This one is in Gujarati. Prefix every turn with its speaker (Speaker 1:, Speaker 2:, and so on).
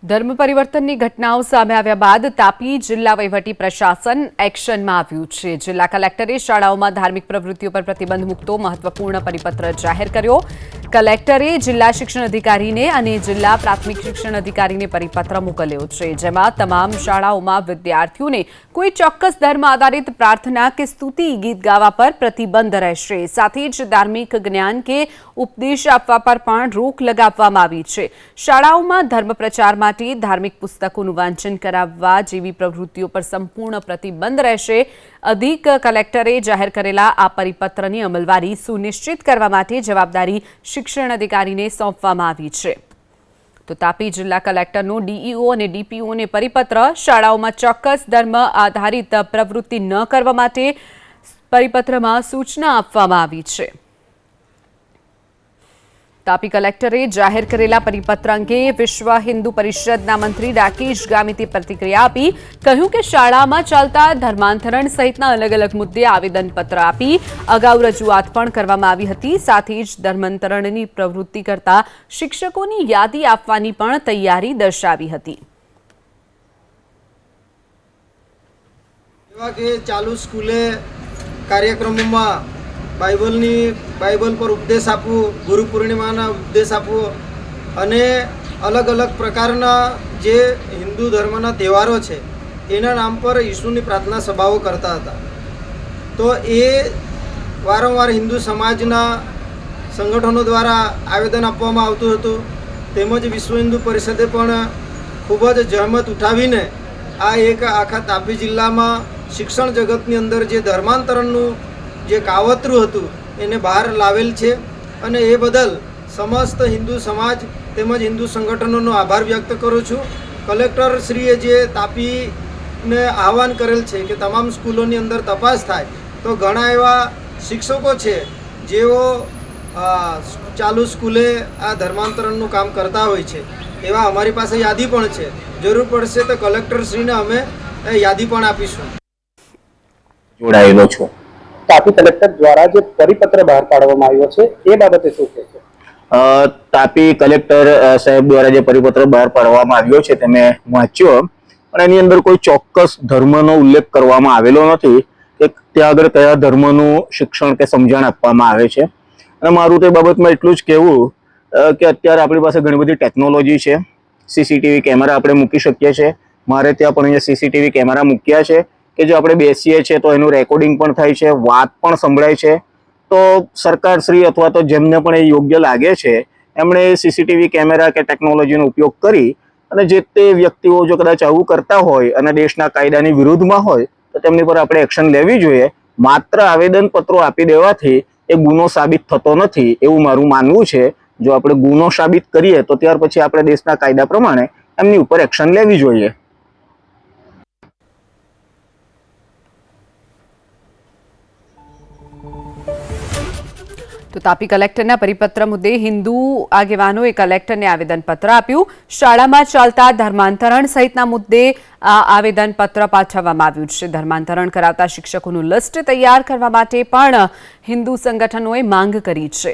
Speaker 1: ધર્મ પરિવર્તનની ઘટનાઓ સામે આવ્યા બાદ તાપી જિલ્લા વહીવટી પ્રશાસન એક્શનમાં આવ્યું છે। જિલ્લા કલેક્ટરે શાળાઓમાં ધાર્મિક પ્રવૃત્તિઓ પર પ્રતિબંધ મૂકતો મહત્વપૂર્ણ પરિપત્ર જાહેર કર્યો। કલેક્ટરે જિલ્લા શિક્ષણ અધિકારીને અને જિલ્લા પ્રાથમિક શિક્ષણ અધિકારીને પરિપત્ર મોકલ્યો છે, જેમાં તમામ શાળાઓમાં વિદ્યાર્થીઓને કોઈ ચોક્કસ ધર્મ આધારિત પ્રાર્થના કે સ્તુતિ ગીત ગાવા પર પ્રતિબંધ રહેશે। સાથે જ ધાર્મિક જ્ઞાન કે ઉપદેશ આપવા પર પણ રોક લગાવવામાં આવી છે। શાળાઓમાં ધર્મ પ્રચાર માટે ધાર્મિક પુસ્તકોનું વાંચન કરાવવા જેવી પ્રવૃત્તિઓ પર સંપૂર્ણ પ્રતિબંધ રહેશે। અધિક કલેક્ટરે જાહેર કરેલા આ પરિપત્રની અમલવારી સુનિશ્ચિત કરવા માટે જવાબદારી શિક્ષણ અધિકારીને સોંપવામાં આવી છે। તો તાપી જિલ્લા કલેક્ટરનો ડીઈઓ અને ડીપીઓને પરિપત્ર શાળાઓમાં ચોક્કસ ધર્મ આધારિત પ્રવૃત્તિ ન કરવા માટે પરિપત્રમાં સૂચના આપવામાં આવી છે। તાપી કલેક્ટરે જાહેર કરેલા પરિપત્ર અંગે વિશ્વ હિન્દુ પરિષદના મંત્રી રાકેશ ગામિતે પ્રતિક્રિયા આપી કહ્યું કે શાળામાં ચાલતા ધર્માંતરણ સહિતના અલગ અલગ મુદ્દે આવેદનપત્ર આપી અગાઉ રજૂઆત પણ કરવામાં આવી હતી। સાથે જ ધર્માંતરણની પ્રવૃત્તિ કરતા શિક્ષકોની યાદી આપવાની પણ તૈયારી દર્શાવી હતી।
Speaker 2: ચાલુ સ્કૂલે કાર્યક્રમોમાં બાઇબલ પર ઉપદેશ આપવો, ગુરુ પૂર્ણિમાના ઉપદેશ આપવો અને અલગ અલગ પ્રકારના જે હિન્દુ ધર્મના તહેવારો છે એના નામ પર ઈસુની પ્રાર્થના સભાઓ કરતા હતા। તો એ વારંવાર હિન્દુ સમાજના સંગઠનો દ્વારા આવેદન આપવામાં આવતું હતું, તેમજ વિશ્વ હિન્દુ પરિષદે પણ ખૂબ જ જહેમત ઉઠાવીને આ એક આખા તાપી જિલ્લામાં શિક્ષણ જગતની અંદર જે ધર્માંતરણનું જે કાવતરું હતું એને બહાર લાવેલ છે અને એ બદલ સમસ્ત હિન્દુ સમાજ તેમજ હિન્દુ સંગઠનોનો આભાર વ્યક્ત કરું છું। કલેક્ટરશ્રીએ જે તાપીને આહવાન કરેલ છે કે તમામ સ્કૂલોની અંદર તપાસ થાય, તો ઘણા એવા શિક્ષકો છે જેઓ ચાલુ સ્કૂલે આ ધર્માંતરણનું કામ કરતા હોય છે, એવા અમારી પાસે યાદી પણ છે। જરૂર પડશે તો કલેક્ટરશ્રીને અમે યાદી પણ આપીશું।
Speaker 3: જોડાયેલો છું। તાપી કલેક્ટર દ્વારા જે પરિપત્ર બહાર પાડવામાં આવ્યો છે એ બાબતે શું કહેશો? તાપી કલેક્ટર સાહેબ દ્વારા જે પરિપત્ર બહાર પાડવામાં આવ્યો છે તે મેં વાંચ્યો અને એની અંદર કોઈ ચોક્કસ ધર્મનો ઉલ્લેખ કરવામાં આવેલો નથી કે ત્યાં આગળ કયા ધર્મનું શિક્ષણ કે સમજણ આપવામાં આવે છે। અને મારું તે બાબતમાં એટલું જ કહેવું કે અત્યારે આપણી પાસે ઘણી બધી ટેકનોલોજી છે, સીસીટીવી કેમેરા આપણે મૂકી શકીએ છીએ। મારે ત્યાં પણ અહીંયા સીસીટીવી કેમેરા મૂક્યા છે કે જો આપણે બેસીએ છીએ તો એનું રેકોર્ડિંગ પણ થાય છે, વાત પણ સંભળાય છે। તો સરકારશ્રી અથવા તો જેમને પણ એ યોગ્ય લાગે છે એમણે સીસીટીવી કેમેરા કે ટેકનોલોજીનો ઉપયોગ કરી અને જે તે વ્યક્તિઓ જો કદાચ આવું કરતા હોય અને દેશના કાયદાની વિરુદ્ધમાં હોય તો તેમની પર આપણે એક્શન લેવી જોઈએ। માત્ર આવેદનપત્રો આપી દેવાથી એ ગુનો સાબિત થતો નથી એવું મારું માનવું છે। જો આપણે ગુનો સાબિત કરીએ તો ત્યાર પછી આપણે દેશના કાયદા પ્રમાણે એમની ઉપર એક્શન લેવી જોઈએ।
Speaker 1: તો તાપી કલેક્ટરના પરિપત્ર મુદ્દે હિન્દુ આગેવાનોએ કલેક્ટરને આવેદનપત્ર આપ્યું। શાળામાં ચાલતા ધર્માંતરણ સહિતના મુદ્દે આ આવેદનપત્ર પાઠવવામાં આવ્યું છે। ધર્માંતરણ કરાવતા શિક્ષકોનું લિસ્ટ તૈયાર કરવા માટે પણ હિન્દુ સંગઠનોએ માંગ કરી છે।